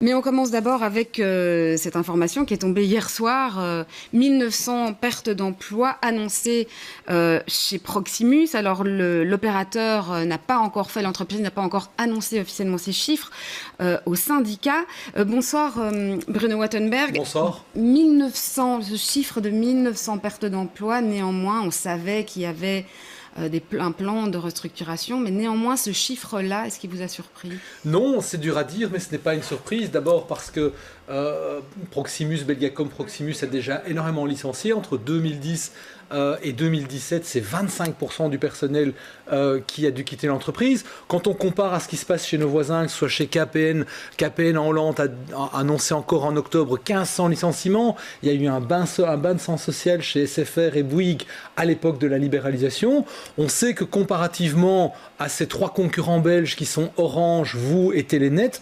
Mais on commence d'abord avec cette information qui est tombée hier soir. 1900 pertes d'emplois annoncées chez Proximus. Alors l'opérateur n'a pas encore fait, l'entreprise n'a pas encore annoncé officiellement ces chiffres au syndicat. Bonsoir Bruno Wattenberg. Bonsoir. 1900, ce chiffre de 1900 pertes d'emplois, néanmoins on savait qu'il y avait un plan de restructuration, mais néanmoins ce chiffre-là, est-ce qu'il vous a surpris? Non, c'est dur à dire, mais ce n'est pas une surprise. D'abord parce que Proximus, Belgacom Proximus a déjà énormément licencié. Entre 2010 et 2017, c'est 25% du personnel qui a dû quitter l'entreprise. Quand on compare à ce qui se passe chez nos voisins, que ce soit chez KPN en Hollande a annoncé encore en octobre 1500 licenciements. Il y a eu un bain de sang social chez SFR et Bouygues à l'époque de la libéralisation. On sait que comparativement à ces trois concurrents belges qui sont Orange, vous et Telenet,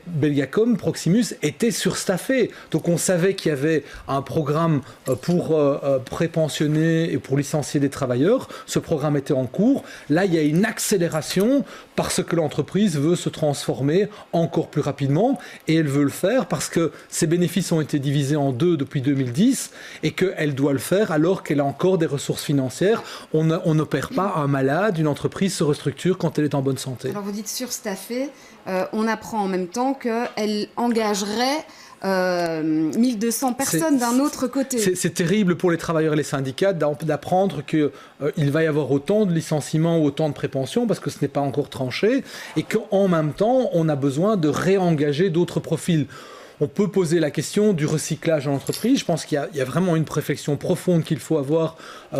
Belgacom, Proximus était surstaffé. Donc on savait qu'il y avait un programme pour prépensionner et pour licencier des travailleurs. Ce programme était en cours. Là, il y a une accélération parce que l'entreprise veut se transformer encore plus rapidement et elle veut le faire parce que ses bénéfices ont été divisés en deux depuis 2010 et qu'elle doit le faire alors qu'elle a encore des ressources financières. On n'opère pas un malade, une entreprise se restructure quand elle est en bonne santé. Alors vous dites surstaffé, on apprend en même temps qu'elle engagerait 1200 personnes d'un autre côté. C'est terrible pour les travailleurs et les syndicats d'apprendre qu'il va y avoir autant de licenciements ou autant de prépensions parce que ce n'est pas encore tranché et qu'en même temps, on a besoin de réengager d'autres profils. On peut poser la question du recyclage en entreprise. Je pense qu'il y a vraiment une réflexion profonde qu'il faut avoir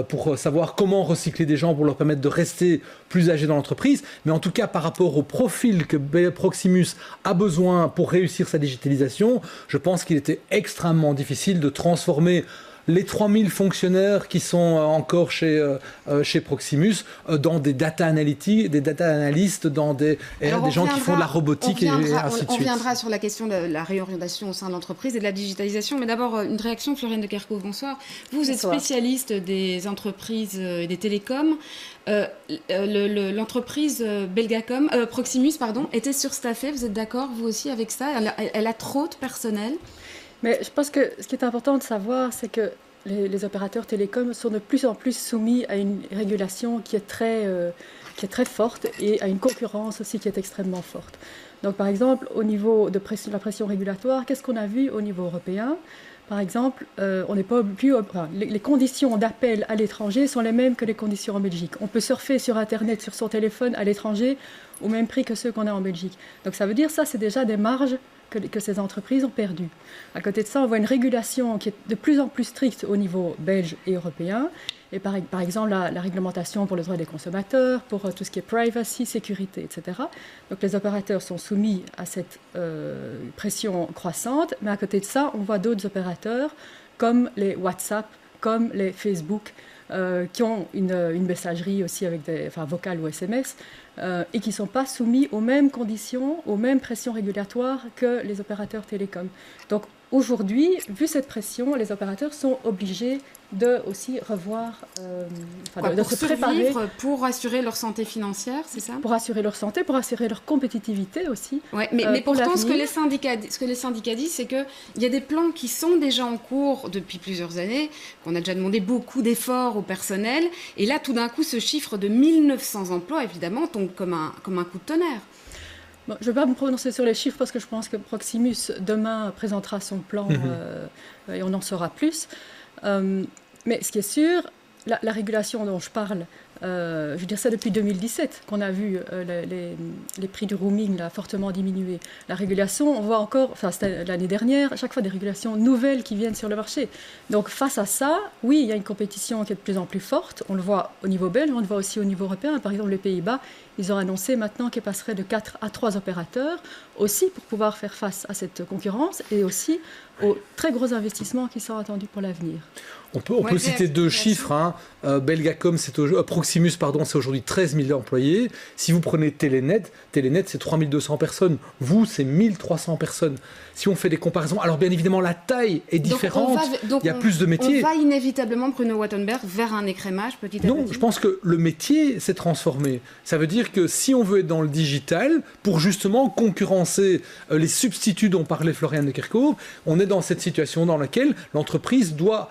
pour savoir comment recycler des gens pour leur permettre de rester plus âgés dans l'entreprise. Mais en tout cas, par rapport au profil que Proximus a besoin pour réussir sa digitalisation, je pense qu'il était extrêmement difficile de transformer les 3000 fonctionnaires qui sont encore chez Proximus dans des data analystes, dans des gens qui font de la robotique et ainsi de suite. On viendra sur la question de la réorientation au sein de l'entreprise et de la digitalisation. Mais d'abord, une réaction, Floriane de Kerkhove, bonsoir. Vous êtes spécialiste des entreprises et des télécoms. L'entreprise Belgacom, Proximus, était surstaffée. Vous êtes d'accord, vous aussi, avec ça? Elle a trop de personnel. Mais je pense que ce qui est important de savoir, c'est que les opérateurs télécoms sont de plus en plus soumis à une régulation qui est très forte et à une concurrence aussi qui est extrêmement forte. Donc par exemple, au niveau de la pression régulatoire, qu'est-ce qu'on a vu au niveau européen? Par exemple, on n'est pas plus, les conditions d'appel à l'étranger sont les mêmes que les conditions en Belgique. On peut surfer sur Internet, sur son téléphone à l'étranger au même prix que ceux qu'on a en Belgique. Donc ça veut dire ça, c'est déjà des marges que ces entreprises ont perdues. À côté de ça, on voit une régulation qui est de plus en plus stricte au niveau belge et européen. Et par exemple, la réglementation pour le droit des consommateurs, pour tout ce qui est privacy, sécurité, etc. Donc les opérateurs sont soumis à cette pression croissante. Mais à côté de ça, on voit d'autres opérateurs comme les WhatsApp, comme les Facebook, qui ont une messagerie aussi avec vocale ou SMS, et qui ne sont pas soumis aux mêmes conditions, aux mêmes pressions régulatoires que les opérateurs télécoms. Donc aujourd'hui, vu cette pression, les opérateurs sont obligés de aussi revoir, de se préparer pour assurer leur santé financière, c'est ça? Pour assurer leur santé, pour assurer leur compétitivité aussi. Ouais, mais pourtant, ce que les syndicats disent, c'est qu'il y a des plans qui sont déjà en cours depuis plusieurs années, qu'on a déjà demandé beaucoup d'efforts au personnel, et là, tout d'un coup, ce chiffre de 1900 emplois, évidemment, tombe comme un coup de tonnerre. Bon, je ne vais pas me prononcer sur les chiffres parce que je pense que Proximus, demain, présentera son plan et on en saura plus. Mais ce qui est sûr, la régulation dont je parle, je veux dire ça depuis 2017 qu'on a vu les prix du roaming là, fortement diminuer. La régulation, on voit encore, c'était l'année dernière, à chaque fois des régulations nouvelles qui viennent sur le marché. Donc face à ça, oui, il y a une compétition qui est de plus en plus forte. On le voit au niveau belge, on le voit aussi au niveau européen. Par exemple, les Pays-Bas, ils ont annoncé maintenant qu'ils passeraient de 4 à 3 opérateurs, aussi pour pouvoir faire face à cette concurrence et aussi aux très gros investissements qui sont attendus pour l'avenir. On peut citer deux chiffres. Belgacom, Proximus, c'est aujourd'hui 13 000 employés. Si vous prenez Telenet, c'est 3 200 personnes. Vous, c'est 1 300 personnes. Si on fait des comparaisons, alors bien évidemment, la taille est différente. Il y a plus de métiers. On va inévitablement, Bruno Wattenberg, vers un écrémage petit à petit. Non, je pense que le métier s'est transformé. Ça veut dire que si on veut être dans le digital, pour justement concurrencer les substituts dont parlait Florian de Kerkhove, on est dans cette situation dans laquelle l'entreprise doit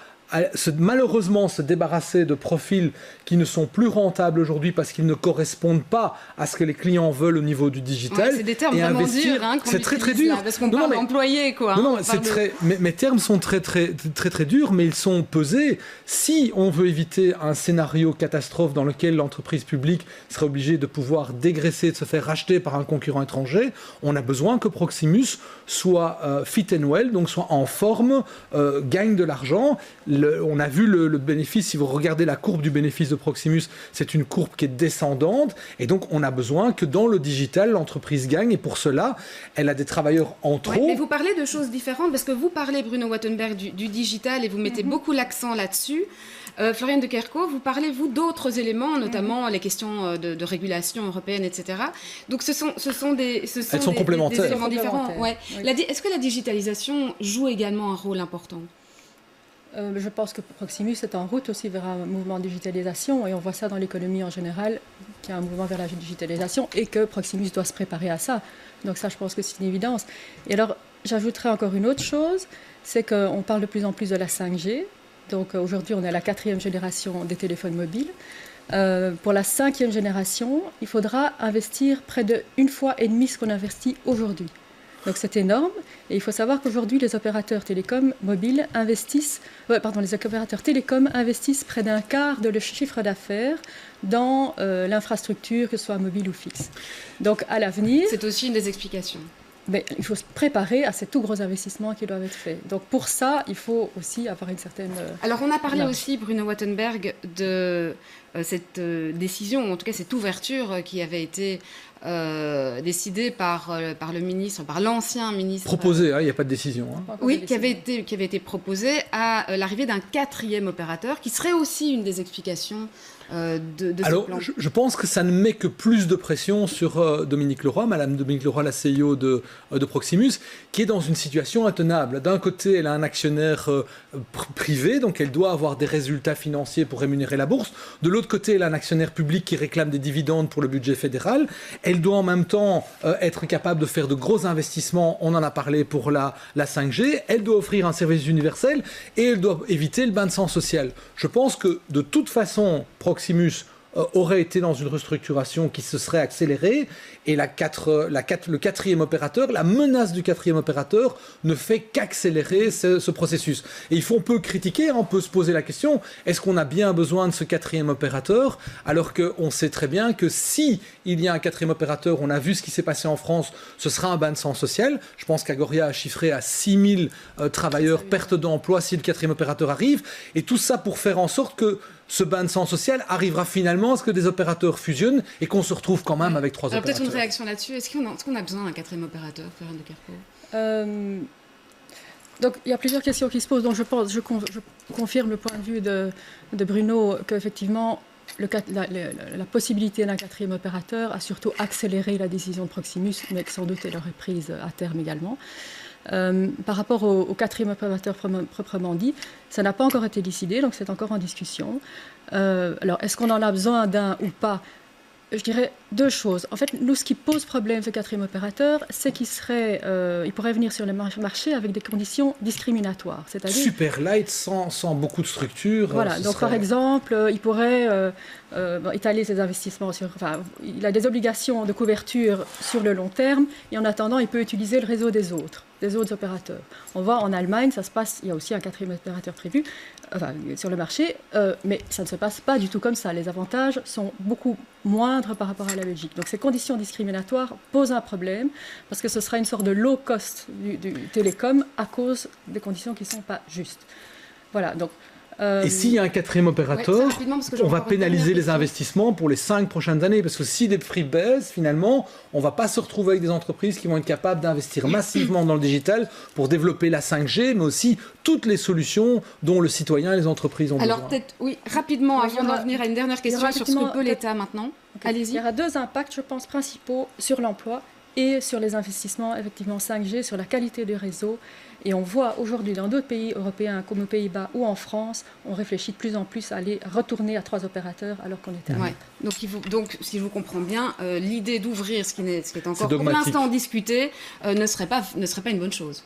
malheureusement se débarrasser de profils qui ne sont plus rentables aujourd'hui parce qu'ils ne correspondent pas à ce que les clients veulent au niveau du digital. C'est des termes vraiment durs, c'est très dur. Là, parce qu'on parle d'employés, quoi. Non, mes termes sont très durs, mais ils sont pesés. Si on veut éviter un scénario catastrophe dans lequel l'entreprise publique serait obligée de pouvoir dégraisser, de se faire racheter par un concurrent étranger, on a besoin que Proximus soit fit and well, donc soit en forme, gagne de l'argent. On a vu le bénéfice, si vous regardez la courbe du bénéfice de Proximus, c'est une courbe qui est descendante, et donc on a besoin que dans le digital, l'entreprise gagne, et pour cela, elle a des travailleurs en trop. Ouais, mais vous parlez de choses différentes, parce que vous parlez, Bruno Wattenberg, du digital, et vous mettez beaucoup l'accent là-dessus. Florian de Kerkhove, vous parlez, vous, d'autres éléments, notamment les questions de régulation européenne, etc. Donc ce sont Elles sont complémentaires. Des éléments différents. Ouais. Oui. Est-ce que la digitalisation joue également un rôle important ? Je pense que Proximus est en route aussi vers un mouvement de digitalisation, et on voit ça dans l'économie en général, qu'il y a un mouvement vers la digitalisation et que Proximus doit se préparer à ça. Donc ça, je pense que c'est une évidence. Et alors, j'ajouterais encore une autre chose, c'est qu'on parle de plus en plus de la 5G. Donc aujourd'hui, on est à la 4e génération des téléphones mobiles. Pour la 5e génération, il faudra investir près de 1,5 fois ce qu'on investit aujourd'hui. Donc c'est énorme, et il faut savoir qu'aujourd'hui les opérateurs télécoms mobiles les opérateurs télécoms investissent près d'un quart de leur chiffre d'affaires dans l'infrastructure, que ce soit mobile ou fixe. Donc à l'avenir, c'est aussi une des explications. Mais il faut se préparer à ces tout gros investissements qui doivent être faits. Donc pour ça, il faut aussi avoir une certaine... Alors on a parlé aussi, Bruno Wattenberg, de cette décision, ou en tout cas cette ouverture qui avait été décidée par le ministre, par l'ancien ministre... Proposée, il n'y a pas de décision. Oui, qui avait été proposée à l'arrivée d'un 4e opérateur, qui serait aussi une des explications de ce plan. Je pense que ça ne met que plus de pression sur Dominique Leroy, Madame Dominique Leroy, la CEO de Proximus, qui est dans une situation intenable. D'un côté, elle a un actionnaire privé, donc elle doit avoir des résultats financiers pour rémunérer la bourse. De l'autre côté, elle a un actionnaire public qui réclame des dividendes pour le budget fédéral. Elle doit en même temps être capable de faire de gros investissements, on en a parlé pour la 5G. Elle doit offrir un service universel et elle doit éviter le bain de sang social. Je pense que de toute façon, Proximus aurait été dans une restructuration qui se serait accélérée, et le 4e opérateur, la menace du 4e opérateur ne fait qu'accélérer ce processus. Et on peut critiquer, on peut se poser la question, est-ce qu'on a bien besoin de ce 4e opérateur, alors qu'on sait très bien que si il y a un 4e opérateur, on a vu ce qui s'est passé en France, ce sera un bain de sang social. Je pense qu'Agoria a chiffré à 6 000 travailleurs, perte d'emploi si le 4e opérateur arrive, et tout ça pour faire en sorte que ce bain de sang social arrivera finalement à ce que des opérateurs fusionnent et qu'on se retrouve quand même avec 3 opérateurs. Peut-être une réaction là-dessus. Est-ce qu'on a besoin d'un 4e opérateur, Florian de Kerkhove ? Donc il y a plusieurs questions qui se posent. Donc je confirme le point de vue de Bruno qu'effectivement la possibilité d'un 4e opérateur a surtout accéléré la décision de Proximus, mais que sans doute elle aurait prise à terme également. Par rapport au 4e opérateur proprement dit, ça n'a pas encore été décidé, donc c'est encore en discussion. Alors, est-ce qu'on en a besoin d'un ou pas ? Je dirais 2 choses. En fait, nous, ce qui pose problème, ce 4e opérateur, c'est il pourrait venir sur le marché avec des conditions discriminatoires. C'est-à-dire super light, sans beaucoup de structure. Voilà, donc par exemple, il pourrait étaler ses investissements il a des obligations de couverture sur le long terme, et en attendant, il peut utiliser le réseau des autres opérateurs. On voit en Allemagne, ça se passe, il y a aussi un 4e opérateur prévu sur le marché, mais ça ne se passe pas du tout comme ça. Les avantages sont beaucoup moindres par rapport à la Belgique. Donc ces conditions discriminatoires posent un problème, parce que ce sera une sorte de low cost du télécom à cause des conditions qui ne sont pas justes. Voilà, donc Et s'il y a un quatrième opérateur, on va pénaliser les investissements pour les 5 prochaines années. Parce que si les prix baissent, finalement, on ne va pas se retrouver avec des entreprises qui vont être capables d'investir massivement dans le digital pour développer la 5G, mais aussi toutes les solutions dont le citoyen et les entreprises ont besoin. Alors peut-être, oui, rapidement, avant d'en venir à une dernière question sur ce que peut l'État maintenant. Okay. Allez-y. Il y aura 2 impacts, je pense, principaux sur l'emploi et sur les investissements, effectivement, 5G, sur la qualité du réseau. Et on voit aujourd'hui dans d'autres pays européens, comme aux Pays-Bas ou en France, on réfléchit de plus en plus à aller retourner à 3 opérateurs alors qu'on était à 4. Donc, si je vous comprends bien, l'idée d'ouvrir ce qui est encore pour l'instant discuté ne serait pas une bonne chose.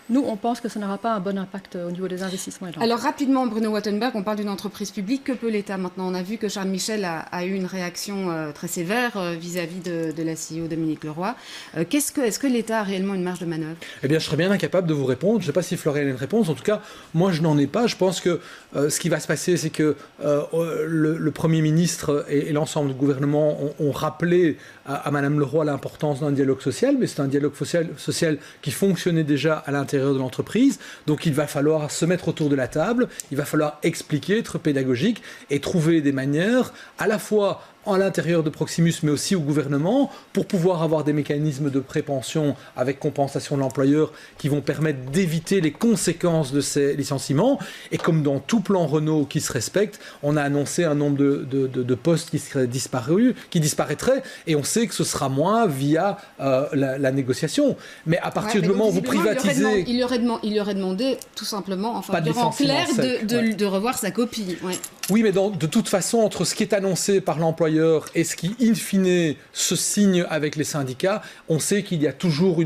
Nous, on pense que ça n'aura pas un bon impact au niveau des investissements. Alors rapidement, Bruno Wattenberg, on parle d'une entreprise publique. Que peut l'État maintenant? On a vu que Charles Michel a eu une réaction très sévère vis-à-vis de la CEO Dominique Leroy. Est-ce que l'État a réellement une marge de manœuvre? Eh bien, je serais bien incapable de vous répondre. Je ne sais pas si Florian a une réponse. En tout cas, moi, je n'en ai pas. Je pense que ce qui va se passer, c'est que le Premier ministre et l'ensemble du gouvernement ont rappelé à Madame Leroy l'importance d'un dialogue social, mais c'est un dialogue social qui fonctionnait déjà à l'intérieur de l'entreprise. Donc il va falloir se mettre autour de la table, il va falloir expliquer, être pédagogique et trouver des manières à la fois à l'intérieur de Proximus, mais aussi au gouvernement, pour pouvoir avoir des mécanismes de prépension avec compensation de l'employeur qui vont permettre d'éviter les conséquences de ces licenciements. Et comme dans tout plan Renault qui se respecte, on a annoncé un nombre de postes qui disparaîtraient, et on sait que ce sera moins via la négociation. Mais à partir du moment où vous privatisez... Il lui aurait demandé tout simplement, enfin, en clair, de revoir sa copie. Ouais. Oui, mais de toute façon, entre ce qui est annoncé par l'employeur et ce qui, in fine, se signe avec les syndicats, on sait qu'il y a toujours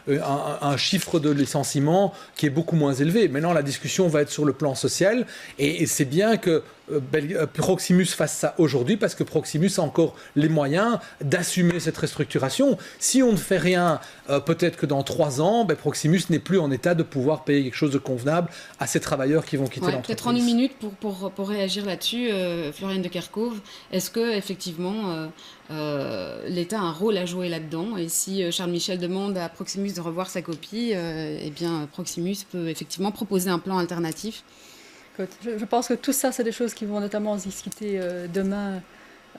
un chiffre de licenciement qui est beaucoup moins élevé. Maintenant, la discussion va être sur le plan social, et c'est bien que Proximus fasse ça aujourd'hui, parce que Proximus a encore les moyens d'assumer cette restructuration. Si on ne fait rien, peut-être que dans 3 ans, Proximus n'est plus en état de pouvoir payer quelque chose de convenable à ces travailleurs qui vont quitter l'entreprise. Peut-être en 1 minute pour réagir là-dessus, Florian de Kerkhove, est-ce que effectivement l'État a un rôle à jouer là-dedans, et si Charles Michel demande à Proximus de revoir sa copie, eh bien Proximus peut effectivement proposer un plan alternatif? Je pense que tout ça, c'est des choses qui vont notamment discuter demain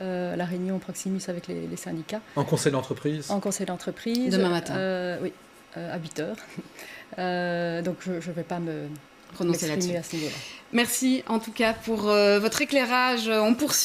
à la réunion Proximus avec les syndicats. En conseil d'entreprise? En conseil d'entreprise. Demain matin? Oui, à 8h. Donc je ne vais pas me prononcer là-dessus. Merci en tout cas pour votre éclairage. On poursuit.